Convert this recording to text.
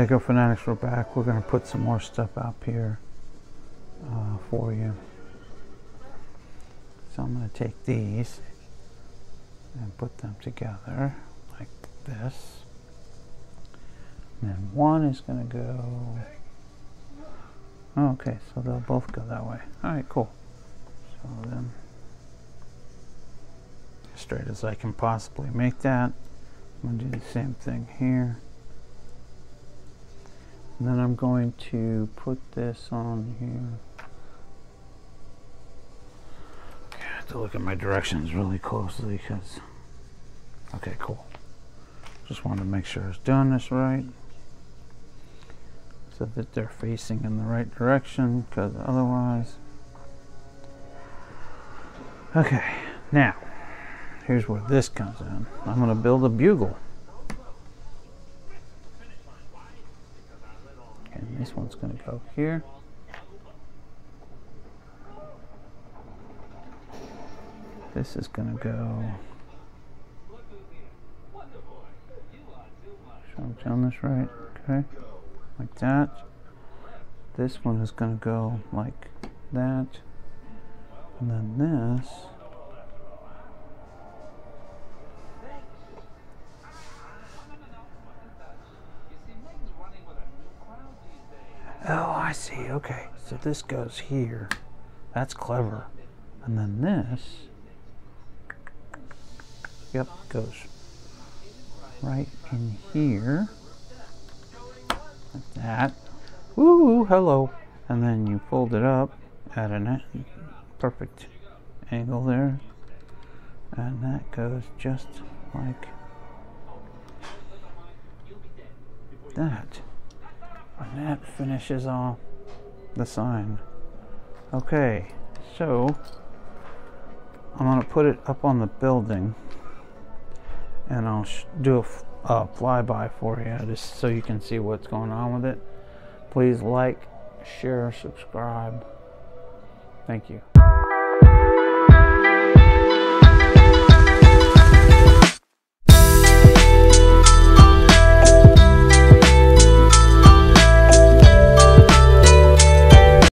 Lego Fanatics, we're back. We're going to put some more stuff up here for you. So I'm going to take these and put them together like this. And then one is going to go... Oh, okay, so they'll both go that way. Alright, cool. So then, as straight as I can possibly make that. I'm going to do the same thing here. And then I'm going to put this on here. Okay, I have to look at my directions really closely because... Okay, cool. Just wanted to make sure I was doing this right, so that they're facing in the right direction, because otherwise... Okay, now, here's where this comes in. I'm going to build a bugle. And this one's going to go here. This is going to go... So I'm doing this right, okay? Like that. This one is going to go like that. And then this... Oh, I see. Okay, so this goes here. That's clever. And then this, yep, goes right in here, like that. Woo, hello. And then you fold it up at a perfect angle there, and that goes just like that. And that finishes off the sign. Okay, so I'm going to put it up on the building, and I'll do a flyby for you just so you can see what's going on with it. Please like, share, subscribe. Thank you.